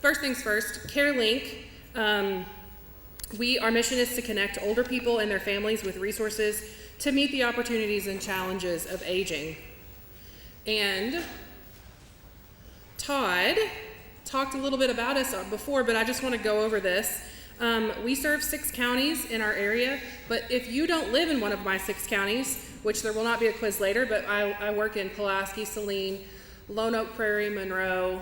first things first, CareLink. Our mission is to connect older people and their families with resources to meet the opportunities and challenges of aging. And Todd talked a little bit about us before, but I just want to go over this. We serve 6 counties in our area, but if you don't live in one of my 6 counties, which there will not be a quiz later, but I work in Pulaski, Saline, Lone Oak Prairie, Monroe,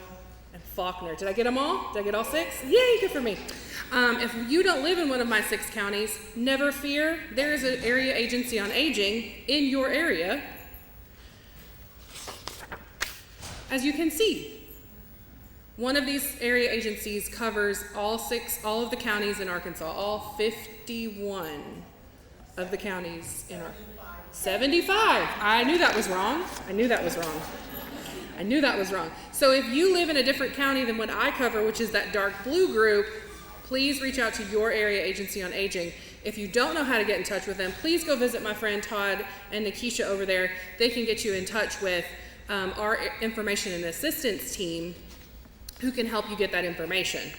and Faulkner. Did I get them all? Did I get all 6? Yay, good for me. If you don't live in one of my 6 counties, never fear. There is an area agency on aging in your area. As you can see, one of these area agencies covers all of the counties in Arkansas, all 51 of the counties in Arkansas. 75. I knew that was wrong. So if you live in a different county than what I cover, which is that dark blue group, please reach out to your area agency on aging. If you don't know how to get in touch with them, please go visit my friend Todd and Nikisha over there. They can get you in touch with our information and assistance team who can help you get that information.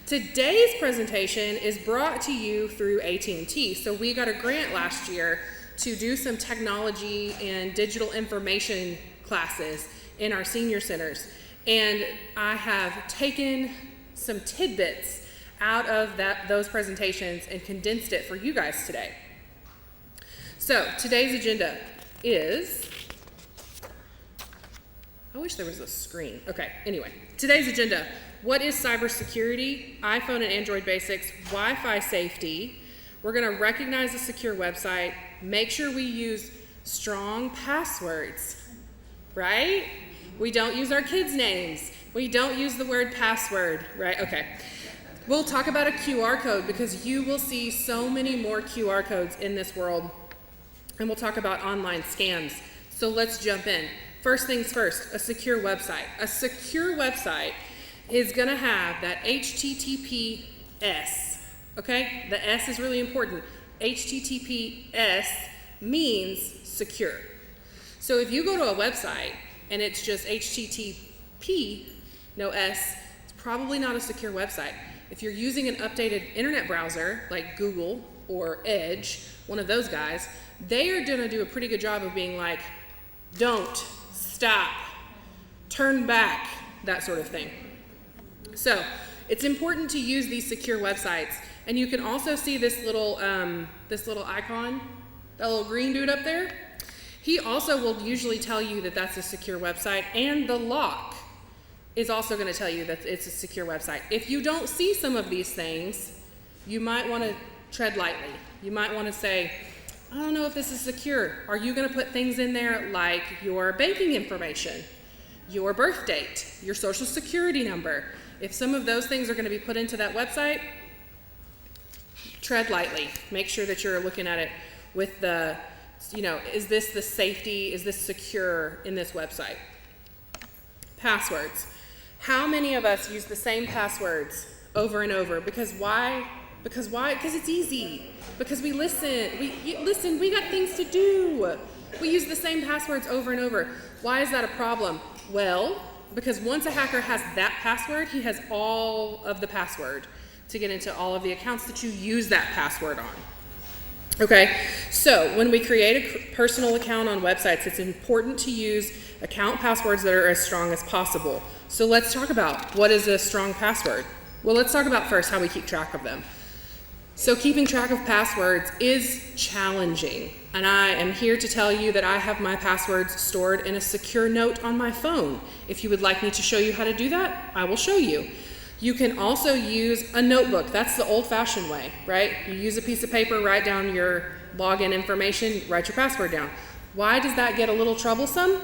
Today's presentation is brought to you through AT&T. So we got a grant last year to do some technology and digital information classes in our senior centers. And I have taken some tidbits out of those presentations and condensed it for you guys today. So today's agenda is, I wish there was a screen. Okay, anyway, today's agenda: what is cybersecurity, iPhone and Android basics, Wi-Fi safety. We're gonna recognize a secure website, make sure we use strong passwords, right? We don't use our kids' names. We don't use the word password, right? Okay. We'll talk about a QR code because you will see so many more QR codes in this world. And we'll talk about online scams. So let's jump in. First things first, a secure website. A secure website is gonna have that HTTPS, okay? The S is really important. HTTPS means secure. So if you go to a website and it's just HTTP, no S, it's probably not a secure website. If you're using an updated internet browser like Google or Edge, one of those guys, they are gonna do a pretty good job of being like, don't, stop, turn back, that sort of thing. So it's important to use these secure websites. And you can also see this little icon, that little green dude up there. He also will usually tell you that that's a secure website, and the lock is also going to tell you that it's a secure website. If you don't see some of these things, you might want to tread lightly. You might want to say, I don't know if this is secure. Are you going to put things in there like your banking information, your birth date, your social security number? If some of those things are going to be put into that website, tread lightly. Make sure that you're looking at it with the, is this the safety, is this secure in this website? Passwords. How many of us use the same passwords over and over? Because why? Because it's easy. Because we listen, we got things to do. We use the same passwords over and over. Why is that a problem? Well, because once a hacker has that password, he has all of the password to get into all of the accounts that you use that password on. Okay, so when we create a personal account on websites, it's important to use account passwords that are as strong as possible. So let's talk about what is a strong password. Well, let's talk about first how we keep track of them. So keeping track of passwords is challenging, and I am here to tell you that I have my passwords stored in a secure note on my phone. If you would like me to show you how to do that, I will show you. You can also use a notebook. That's the old-fashioned way, right? You use a piece of paper, write down your login information, write your password down. Why does that get a little troublesome?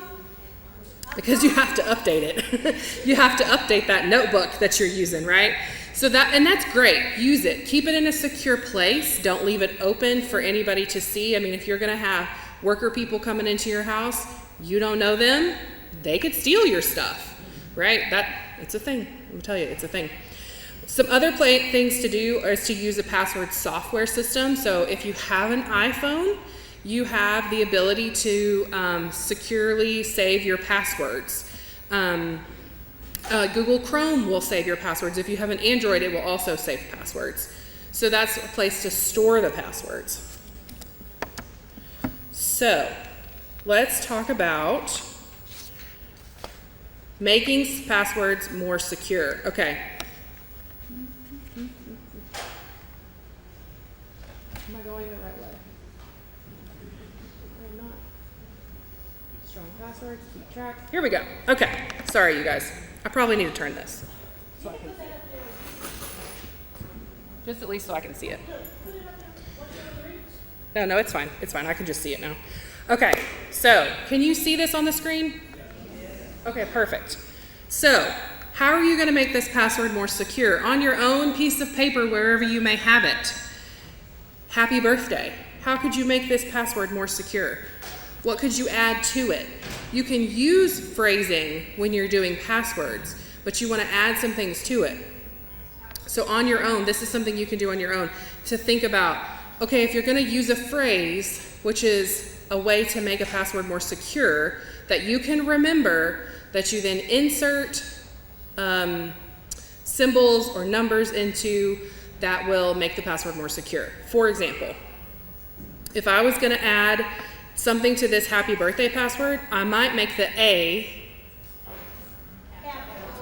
Because you have to update it. You have to update that notebook that you're using, right? And that's great. Use it. Keep it in a secure place. Don't leave it open for anybody to see. I mean, if you're going to have worker people coming into your house, you don't know them, they could steal your stuff, right? It's a thing. Let me tell you, it's a thing. Some other things to do is to use a password software system. So if you have an iPhone, you have the ability to securely save your passwords. Google Chrome will save your passwords. If you have an Android, it will also save passwords. So that's a place to store the passwords. So let's talk about making passwords more secure. Okay. Am I going the right way? I'm not. Strong passwords, keep track. Here we go. Okay. Sorry, you guys. I probably need to turn this. So I can see it. Just at least so I can see it. No, it's fine. It's fine. I can just see it now. Okay. So, can you see this on the screen? Okay, perfect. So, how are you going to make this password more secure? On your own piece of paper, wherever you may have it. Happy birthday. How could you make this password more secure? What could you add to it? You can use phrasing when you're doing passwords, but you want to add some things to it. So on your own, this is something you can do on your own to think about, okay, if you're going to use a phrase, which is a way to make a password more secure, that you can remember, that you then insert symbols or numbers into, that will make the password more secure. For example, if I was going to add something to this happy birthday password, I might make the A.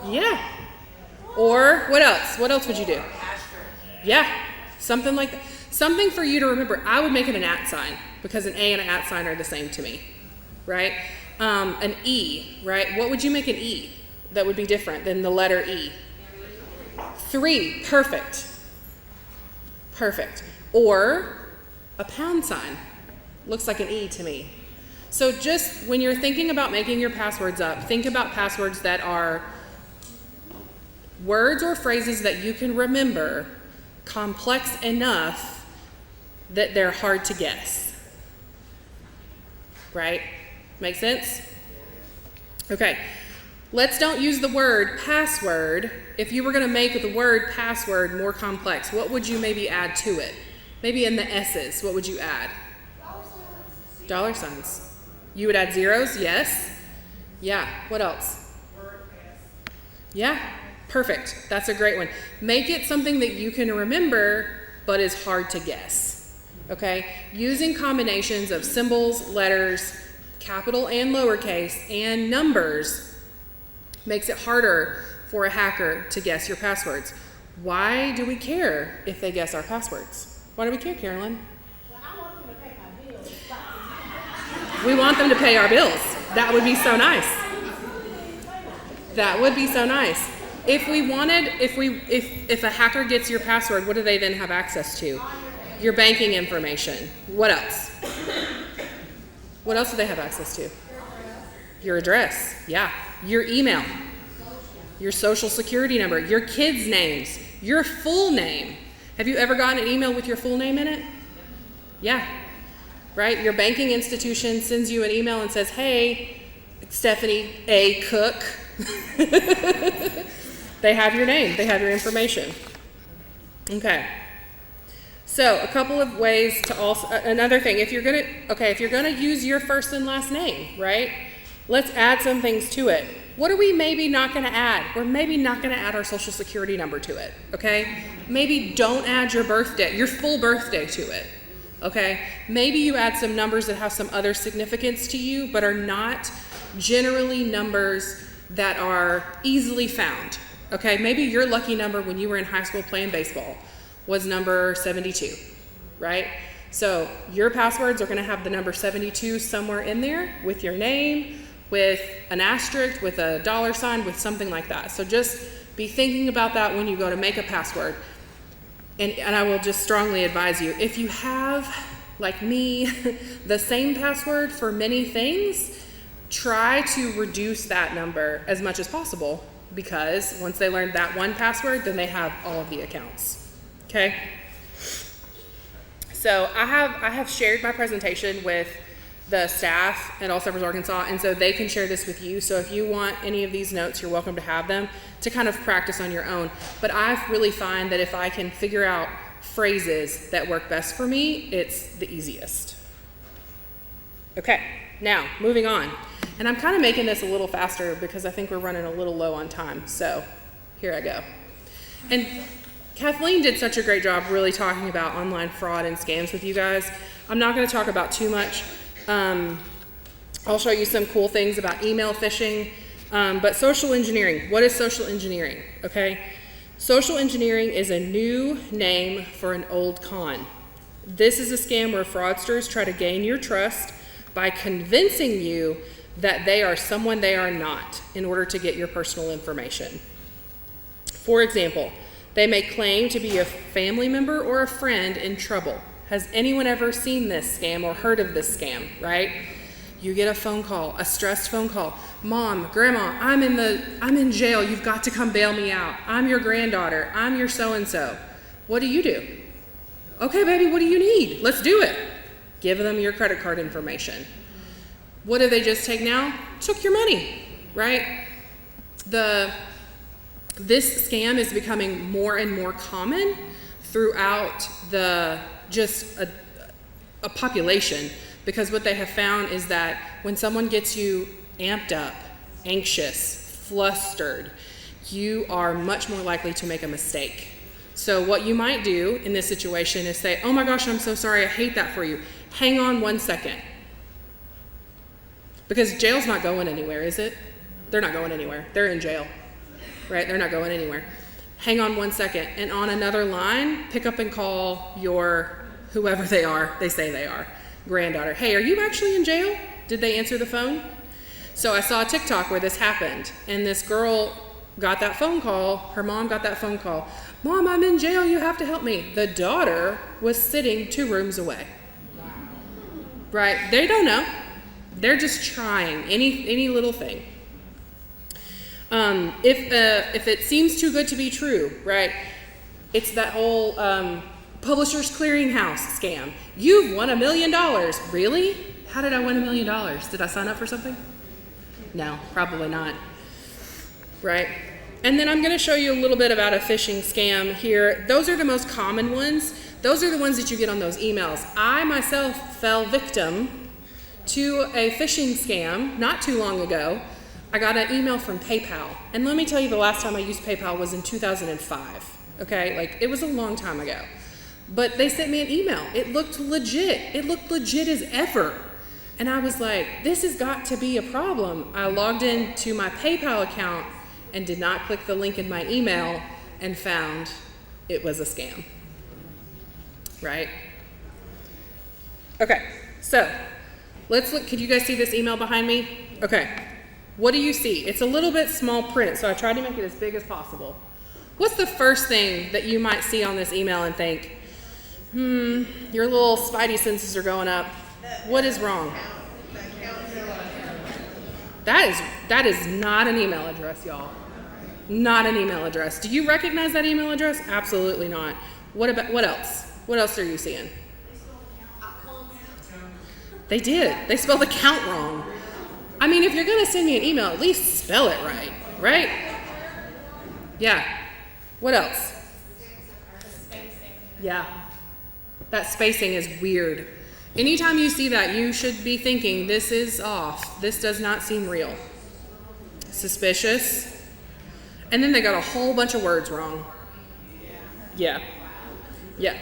Yeah. Or what else? What else would you do? Yeah, something like that. Something for you to remember. I would make it an @ sign because an A and an @ sign are the same to me, right? An E, right? What would you make an E that would be different than the letter E? 3, perfect. Perfect. Or a pound sign. Looks like an E to me. So just when you're thinking about making your passwords up, think about passwords that are words or phrases that you can remember, complex enough that they're hard to guess. Right? Make sense? Okay. Let's don't use the word password. If you were going to make the word password more complex, what would you maybe add to it? Maybe in the S's, what would you add? Dollar signs. You would add zeros? Yes. Yeah. What else? Yeah. Perfect. That's a great one. Make it something that you can remember, but is hard to guess. Okay? Using combinations of symbols, letters, capital and lowercase, and numbers makes it harder for a hacker to guess your passwords. Why do we care if they guess our passwords? Why do we care, Carolyn? Well, I want them to pay my bills. We want them to pay our bills. That would be so nice. That would be so nice. If a hacker gets your password, what do they then have access to? Your banking information. What else? What else do they have access to? Your address. Yeah. Your email. Your social security number. Your kids' names. Your full name. Have you ever gotten an email with your full name in it? Yeah. Right? Your banking institution sends you an email and says, hey, Stephanie A. Cook. They have your name. They have your information. Okay. So a couple of ways to also, another thing, if you're gonna use your first and last name, right? Let's add some things to it. What are we maybe not gonna add? We're maybe not gonna add our social security number to it, okay? Maybe don't add your birthday, your full birthday to it, okay? Maybe you add some numbers that have some other significance to you, but are not generally numbers that are easily found, okay? Maybe your lucky number when you were in high school playing baseball was number 72, right? So your passwords are gonna have the number 72 somewhere in there with your name, with an asterisk, with a dollar sign, with something like that. So just be thinking about that when you go to make a password. And I will just strongly advise you, if you have, like me, the same password for many things, try to reduce that number as much as possible, because once they learn that one password, then they have all of the accounts. Okay? So I have shared my presentation with the staff at Alzheimer's Arkansas, and so they can share this with you. So if you want any of these notes, you're welcome to have them to kind of practice on your own. But I really find that if I can figure out phrases that work best for me, it's the easiest. Okay, now moving on. And I'm kind of making this a little faster because I think we're running a little low on time. So here I go. And Kathleen did such a great job really talking about online fraud and scams with you guys. I'm not going to talk about too much. I'll show you some cool things about email phishing. But social engineering, what is social engineering? Okay. Social engineering is a new name for an old con. This is a scam where fraudsters try to gain your trust by convincing you that they are someone they are not in order to get your personal information. For example, they may claim to be a family member or a friend in trouble. Has anyone ever seen this scam or heard of this scam, right? You get a phone call, a stressed phone call. Mom, Grandma, I'm in jail. You've got to come bail me out. I'm your granddaughter. I'm your so-and-so. What do? Okay, baby, what do you need? Let's do it. Give them your credit card information. What did they just take now? Took your money, right? This scam is becoming more and more common throughout a population, because what they have found is that when someone gets you amped up, anxious, flustered, you are much more likely to make a mistake. So what you might do in this situation is say, oh my gosh, I'm so sorry, I hate that for you. Hang on 1 second. Because jail's not going anywhere, is it? They're not going anywhere. They're in jail, right? They're not going anywhere. Hang on 1 second. And on another line, pick up and call your, whoever they are, they say they are, granddaughter. Hey, are you actually in jail? Did they answer the phone? So I saw a TikTok where this happened, and this girl got that phone call. Her mom got that phone call. Mom, I'm in jail. You have to help me. The daughter was sitting 2 rooms away. Right? They don't know. They're just trying any little thing. If it seems too good to be true, right? It's that whole Publishers Clearinghouse scam. You've won $1 million. Really? How did I win $1 million? Did I sign up for something? No, probably not. Right? And then I'm going to show you a little bit about a phishing scam here. Those are the most common ones. Those are the ones that you get on those emails. I myself fell victim to a phishing scam not too long ago. I got an email from PayPal. And let me tell you, the last time I used PayPal was in 2005. Okay? Like, it was a long time ago. But they sent me an email. It looked legit. It looked legit as ever. And I was like, this has got to be a problem. I logged into my PayPal account and did not click the link in my email and found it was a scam. Right? Okay, so let's look. Could you guys see this email behind me? Okay, what do you see? It's a little bit small print, so I tried to make it as big as possible. What's the first thing that you might see on this email and think, your little spidey senses are going up. What is wrong? That is not an email address, y'all. Not an email address. Do you recognize that email address? Absolutely not. What else? What else are you seeing? They did. They spelled account wrong. I mean, if you're going to send me an email, at least spell it right, right? Yeah. What else? Yeah. That spacing is weird. Anytime you see that, you should be thinking, this is off. This does not seem real. Suspicious. And then they got a whole bunch of words wrong. Yeah. Yeah.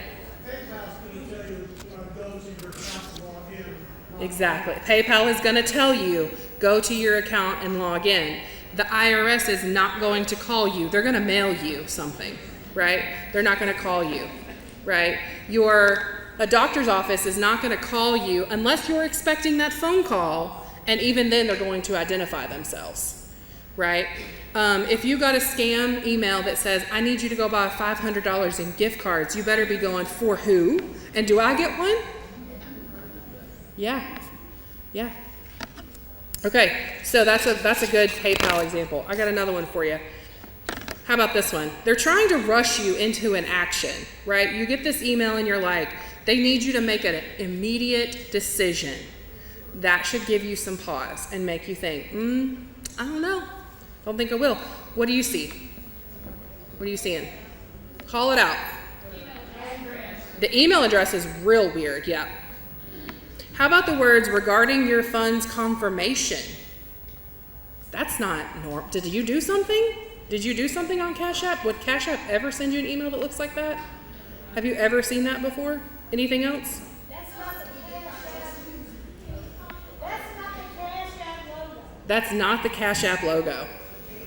Exactly. PayPal is going to tell you, go to your account and log in. The IRS is not going to call you. They're going to mail you something, right? They're not going to call you, right? A doctor's office is not going to call you unless you're expecting that phone call, and even then they're going to identify themselves, right? If you got a scam email that says, I need you to go buy $500 in gift cards, you better be going, for who? And do I get one? Yeah. Yeah. Okay, so that's a good PayPal example. I got another one for you. How about this one? They're trying to rush you into an action, right? You get this email and you're like, they need you to make an immediate decision. That should give you some pause and make you think, I don't know. Don't think I will. What do you see? What are you seeing? Call it out. The email address is real weird, yeah. How about the words regarding your fund's confirmation? That's not normal. Did you do something? Did you do something on Cash App? Would Cash App ever send you an email that looks like that? Have you ever seen that before? Anything else? That's not the Cash App logo. That's not the Cash App logo.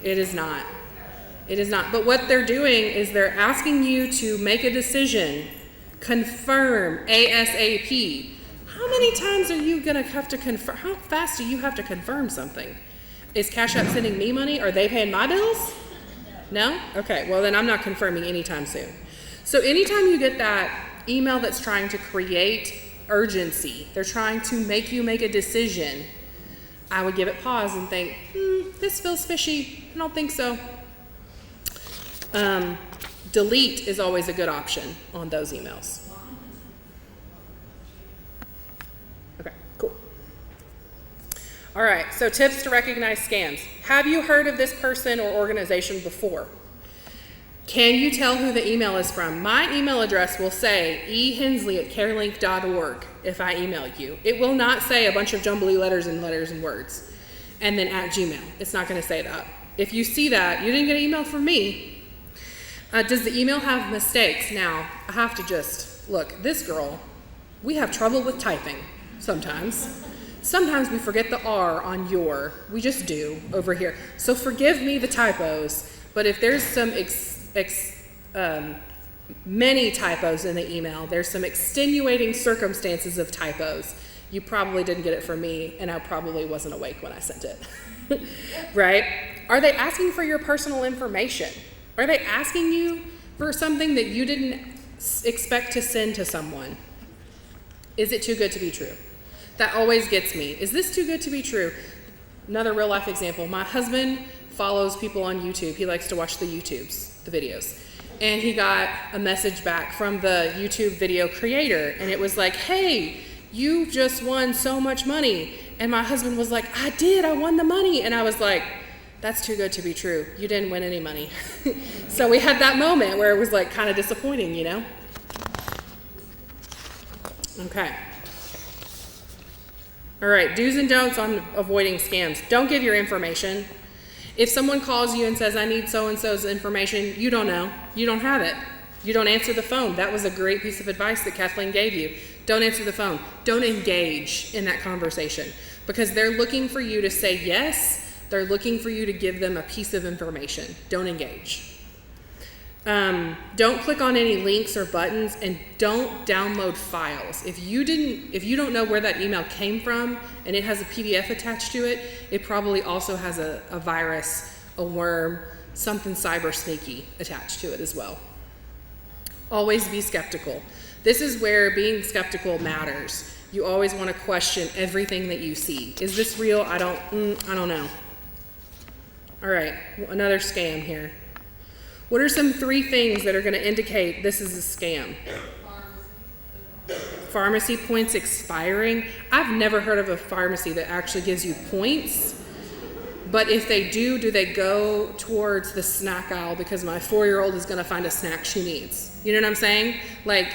It is not. It is not. But what they're doing is they're asking you to make a decision, confirm ASAP. How many times are you going to have to confirm? How fast do you have to confirm something? Is Cash App sending me money? Are they paying my bills? No? Okay, well then I'm not confirming anytime soon. So anytime you get that email that's trying to create urgency, they're trying to make you make a decision, I would give it pause and think, this feels fishy. I don't think so. Delete is always a good option on those emails. Okay, cool. All right, so tips to recognize scams. Have you heard of this person or organization before? Can you tell who the email is from? My email address will say ehensley@carelink.org if I email you. It will not say a bunch of jumbly letters and words and then @Gmail. It's not going to say that. If you see that, you didn't get an email from me. Does the email have mistakes? Now, I have to just, look, this girl, we have trouble with typing sometimes. Sometimes we forget the R on your. We just do over here. So forgive me the typos, but if there's some many typos in the email, there's some extenuating circumstances of typos. You probably didn't get it from me, and I probably wasn't awake when I sent it. Right? Are they asking for your personal information? Are they asking you for something that you didn't expect to send to someone? Is it too good to be true? That always gets me. Is this too good to be true? Another real life example. My husband follows people on YouTube. He likes to watch the videos. And he got a message back from the YouTube video creator. And it was like, hey, you just won so much money. And my husband was like, I did, I won the money. And I was like, that's too good to be true. You didn't win any money. So we had that moment where it was like kind of disappointing, you know? Okay. All right, do's and don'ts on avoiding scams. Don't give your information. If someone calls you and says, I need so-and-so's information, you don't know. You don't have it. You don't answer the phone. That was a great piece of advice that Kathleen gave you. Don't answer the phone. Don't engage in that conversation because they're looking for you to say yes. They're looking for you to give them a piece of information. Don't engage. Don't click on any links or buttons, and don't download files. If you don't know where that email came from and it has a PDF attached to it, it probably also has a virus, a worm, something cyber sneaky attached to it as well. Always be skeptical. This is where being skeptical matters. You always want to question everything that you see. Is this real? I don't know. All right, another scam here. What are some 3 things that are going to indicate this is a scam? Pharmacy points expiring. I've never heard of a pharmacy that actually gives you points. But if they do they go towards the snack aisle because my 4-year-old is going to find a snack she needs? You know what I'm saying? Like,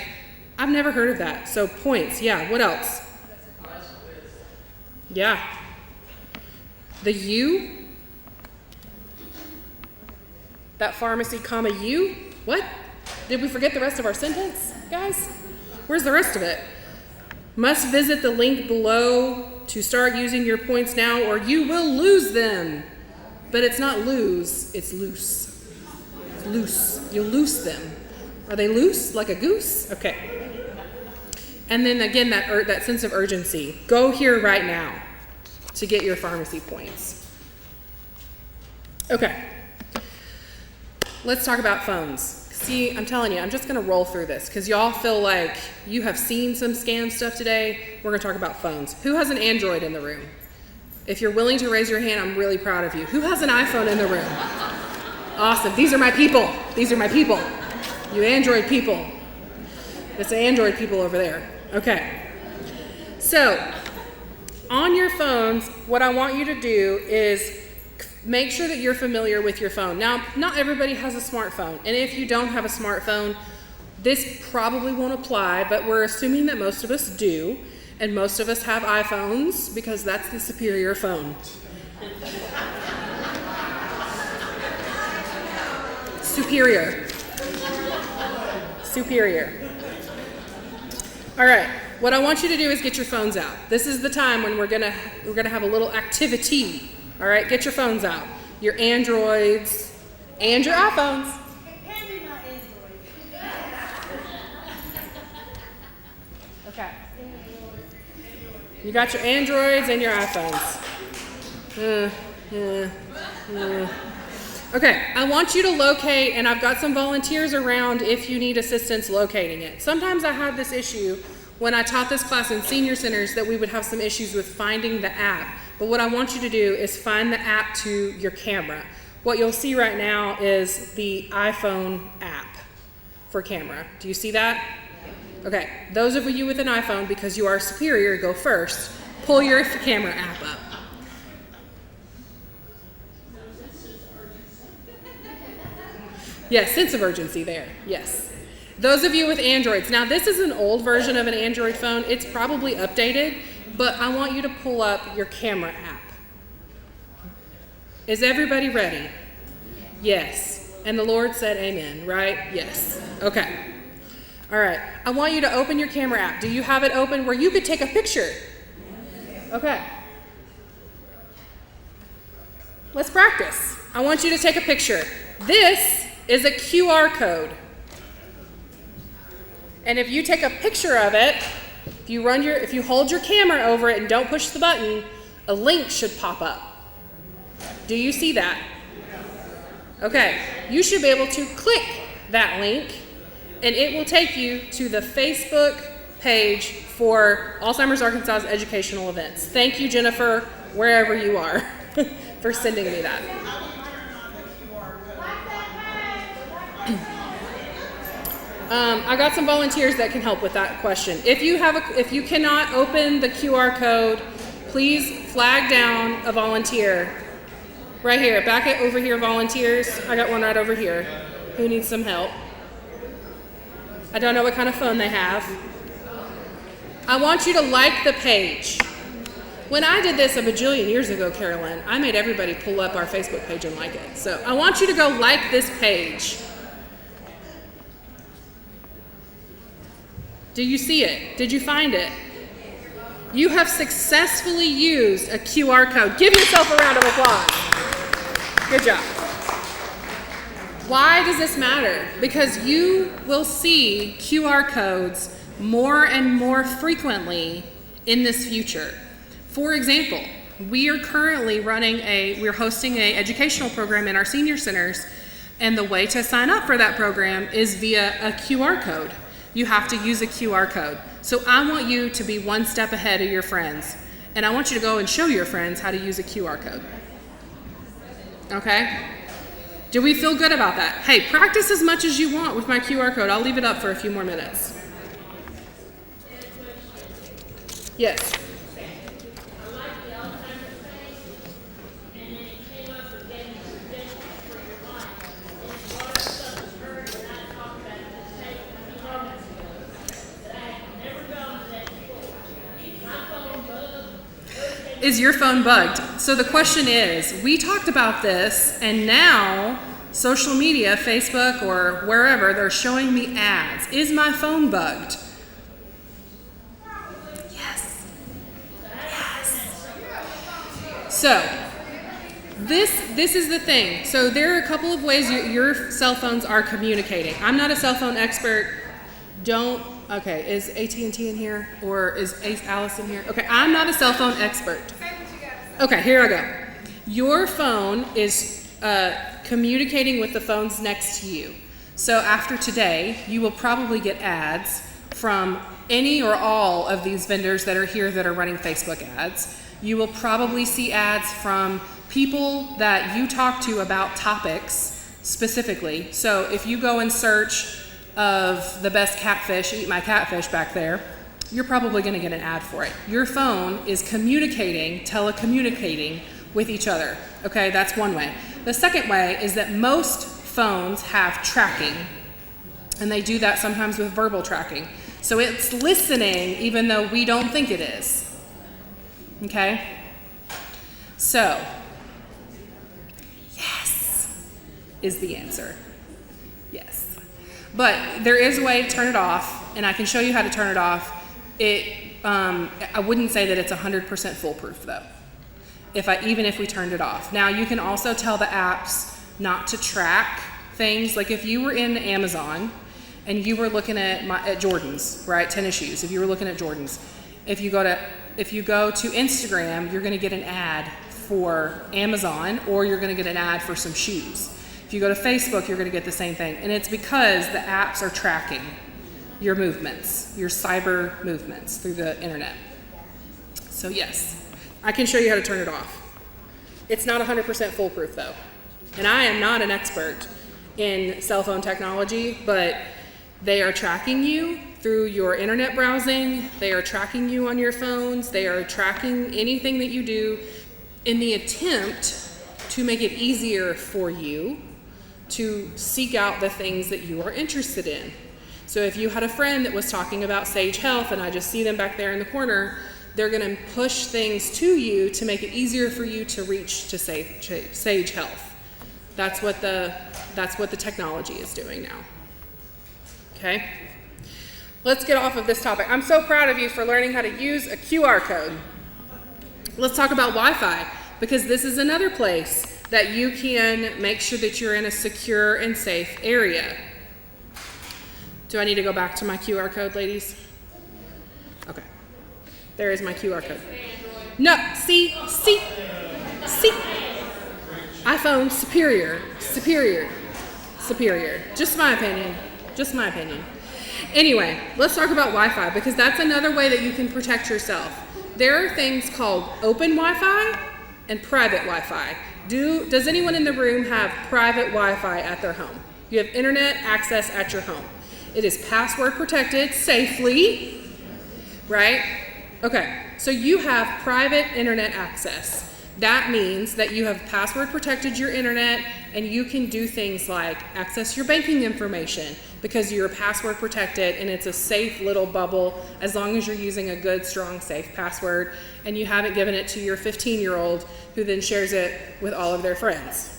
I've never heard of that. So points, yeah. What else? Yeah. The U? That pharmacy, comma, you? What? Did we forget the rest of our sentence, guys? Where's the rest of it? Must visit the link below to start using your points now or you will lose them. But it's not lose, it's loose. It's loose. You'll loose them. Are they loose? Like a goose? Okay. And then again, that sense of urgency. Go here right now to get your pharmacy points. Okay. Let's talk about phones. See, I'm telling you, I'm just going to roll through this because y'all feel like you have seen some scam stuff today. We're going to talk about phones. Who has an Android in the room? If you're willing to raise your hand, I'm really proud of you. Who has an iPhone in the room? Awesome. These are my people. These are my people. You Android people. It's the Android people over there. Okay. So, on your phones, what I want you to do is make sure that you're familiar with your phone. Now, not everybody has a smartphone, and if you don't have a smartphone, this probably won't apply, but we're assuming that most of us do, and most of us have iPhones because that's the superior phone. Superior. Superior. All right. What I want you to do is get your phones out. This is the time when we're gonna have a little activity. All right. Get your phones out. Your Androids and your iPhones. It can be my Android. Okay. You got your Androids and your iPhones. Okay, I want you to locate, and I've got some volunteers around if you need assistance locating it. Sometimes I had this issue when I taught this class in senior centers that we would have some issues with finding the app. But what I want you to do is find the app to your camera. What you'll see right now is the iPhone app for camera. Do you see that? Okay, those of you with an iPhone, because you are superior, go first. Pull your camera app up. Yes, sense of urgency there, yes. Those of you with Androids, now this is an old version of an Android phone. It's probably updated, but I want you to pull up your camera app. Is everybody ready? Yes. And the Lord said amen, right? Yes. Okay. All right. I want you to open your camera app. Do you have it open where you could take a picture? Okay. Let's practice. I want you to take a picture. This is a QR code. And if you take a picture of it, if you hold your camera over it and don't push the button, a link should pop up. Do you see that? Okay. You should be able to click that link, and it will take you to the Facebook page for Alzheimer's Arkansas's educational events. Thank you, Jennifer, wherever you are, for sending me that. I got some volunteers that can help with that question. If you cannot open the QR code, please flag down a volunteer. Right here, back it over here, volunteers. I got one right over here. Who needs some help? I don't know what kind of phone they have. I want you to like the page. When I did this a bajillion years ago, Carolyn, I made everybody pull up our Facebook page and like it. So I want you to go like this page. Do you see it? Did you find it? You have successfully used a QR code. Give yourself a round of applause. Good job. Why does this matter? Because you will see QR codes more and more frequently in this future. For example, we're hosting an educational program in our senior centers, and the way to sign up for that program is via a QR code. You have to use a QR code. So I want you to be one step ahead of your friends, and I want you to go and show your friends how to use a QR code. Okay? Do we feel good about that? Hey, practice as much as you want with my QR code. I'll leave it up for a few more minutes. Yes. Is your phone bugged? So the question is, we talked about this, and now social media, Facebook or wherever, they're showing me ads. Is my phone bugged? Yes. Yes. So this is the thing. So there are a couple of ways your cell phones are communicating. I'm not a cell phone expert. Okay, is AT&T in here, or is Alice in here? Okay, I'm not a cell phone expert. Okay, here I go. Your phone is communicating with the phones next to you. So after today, you will probably get ads from any or all of these vendors that are here that are running Facebook ads. You will probably see ads from people that you talk to about topics specifically. So if you go and search of the best catfish, eat my catfish back there, you're probably going to get an ad for it. Your phone is telecommunicating with each other. Okay, that's one way. The second way is that most phones have tracking, and they do that sometimes with verbal tracking. So it's listening even though we don't think it is. Okay? So, yes is the answer. But there is a way to turn it off, and I can show you how to turn it off. I wouldn't say that it's 100% foolproof though, even if we turned it off. Now you can also tell the apps not to track things. Like if you were in Amazon and you were looking at Jordans, right, tennis shoes, if you were looking at Jordans, if you go to Instagram, you're gonna get an ad for Amazon, or you're gonna get an ad for some shoes. If you go to Facebook, you're gonna get the same thing. And it's because the apps are tracking your movements, your cyber movements through the internet. So yes, I can show you how to turn it off. It's not 100% foolproof though. And I am not an expert in cell phone technology, but they are tracking you through your internet browsing. They are tracking you on your phones. They are tracking anything that you do in the attempt to make it easier for you to seek out the things that you are interested in. So if you had a friend that was talking about Sage Health, and I just see them back there in the corner, they're gonna push things to you to make it easier for you to reach to Sage Health. That's what the technology is doing now. Okay? Let's get off of this topic. I'm so proud of you for learning how to use a QR code. Let's talk about Wi-Fi, because this is another place that you can make sure that you're in a secure and safe area. Do I need to go back to my QR code, ladies? Okay. There is my QR code. No, see. iPhone, superior. Just my opinion. Anyway, let's talk about Wi-Fi, because that's another way that you can protect yourself. There are things called open Wi-Fi and private Wi-Fi. Does anyone in the room have private Wi-Fi at their home? You have internet access at your home. It is password protected safely, right? Okay, so you have private internet access. That means that you have password protected your internet, and you can do things like access your banking information because you're password protected, and it's a safe little bubble as long as you're using a good, strong, safe password, and you haven't given it to your 15-year-old who then shares it with all of their friends,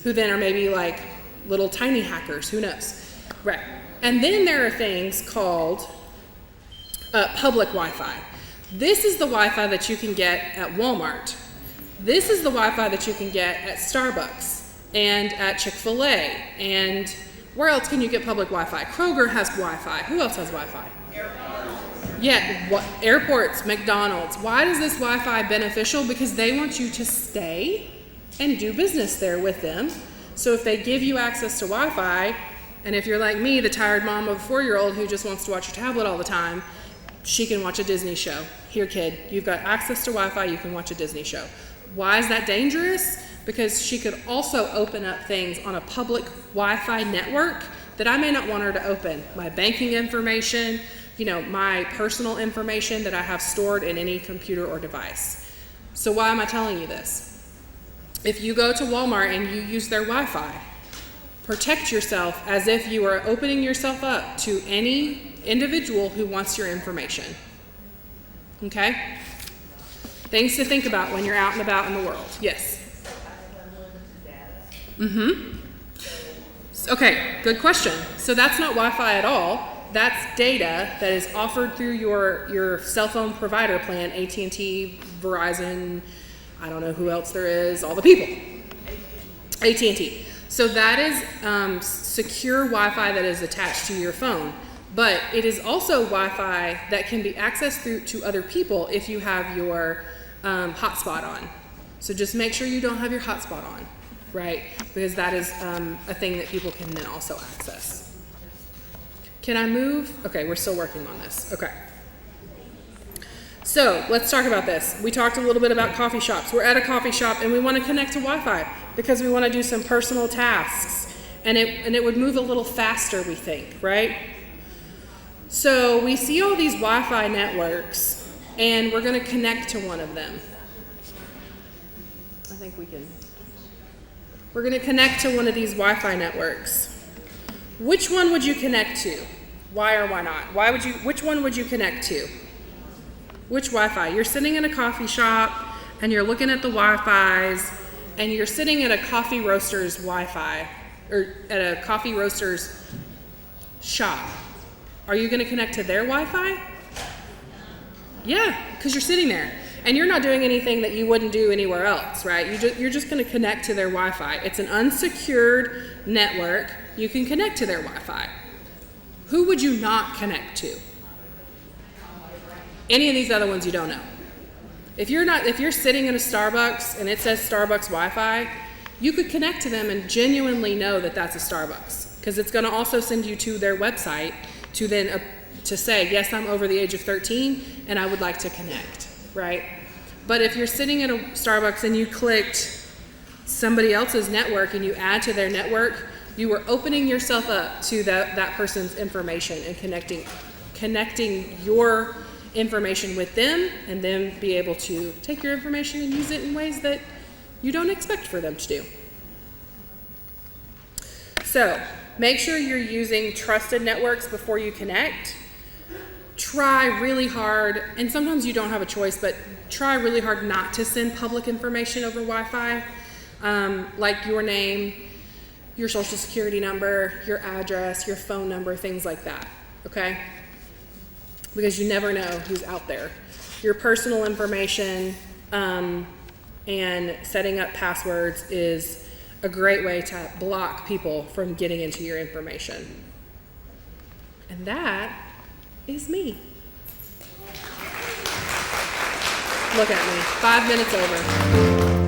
who then are maybe like little tiny hackers, who knows, right? And then there are things called public Wi-Fi. This is the Wi-Fi that you can get at Walmart. This is the Wi-Fi that you can get at Starbucks and at Chick-fil-A. And where else can you get public Wi-Fi? Kroger has Wi-Fi. Who else has Wi-Fi? Yeah, airports, McDonald's. Why is this Wi-Fi beneficial? Because they want you to stay and do business there with them. So if they give you access to Wi-Fi, and if you're like me, the tired mom of a 4-year-old who just wants to watch her tablet all the time, she can watch a Disney show. Here, kid, you've got access to Wi-Fi, you can watch a Disney show. Why is that dangerous? Because she could also open up things on a public Wi-Fi network that I may not want her to open. My banking information, my personal information that I have stored in any computer or device. So why am I telling you this? If you go to Walmart and you use their Wi-Fi, protect yourself as if you are opening yourself up to any individual who wants your information. Okay? Things to think about when you're out and about in the world. Yes? Okay, good question. So that's not Wi-Fi at all. That's data that is offered through your cell phone provider plan, AT&T, Verizon, I don't know who else there is, all the people. AT&T. So that is secure Wi-Fi that is attached to your phone. But it is also Wi-Fi that can be accessed through to other people if you have your hotspot on. So just make sure you don't have your hotspot on, right? Because that is a thing that people can then also access. Can I move? Okay, we're still working on this. Okay. So let's talk about this. We talked a little bit about coffee shops. We're at a coffee shop and we want to connect to Wi-Fi because we want to do some personal tasks. And it would move a little faster, we think, right? So we see all these Wi-Fi networks, and we're going to connect to one of them. I think we can. We're going to connect to one of these Wi-Fi networks. Which one would you connect to? Why or why not? Which one would you connect to? Which Wi-Fi? You're sitting in a coffee shop, and you're looking at the Wi-Fis, and you're sitting at a coffee roaster's Wi-Fi. or at a coffee roaster's shop, are you going to connect to their Wi-Fi? Yeah, because you're sitting there and you're not doing anything that you wouldn't do anywhere else, right? You're just going to connect to their Wi-Fi. It's an unsecured network. You can connect to their Wi-Fi. Who would you not connect to? Any of these other ones you don't know. If you're sitting in a Starbucks and it says Starbucks Wi-Fi, you could connect to them and genuinely know that that's a Starbucks, because it's going to also send you to their website to then to say, yes, I'm over the age of 13 and I would like to connect, right? But if you're sitting at a Starbucks and you clicked somebody else's network and you add to their network, you are opening yourself up to that person's information and connecting your information with them, and then be able to take your information and use it in ways that you don't expect for them to do. So make sure you're using trusted networks before you connect. Try really hard, and sometimes you don't have a choice, but try really hard not to send public information over Wi-Fi, like your name, your social security number, your address, your phone number, things like that, okay? Because you never know who's out there. Your personal information and setting up passwords is a great way to block people from getting into your information. And that is me. Look at me, 5 minutes over.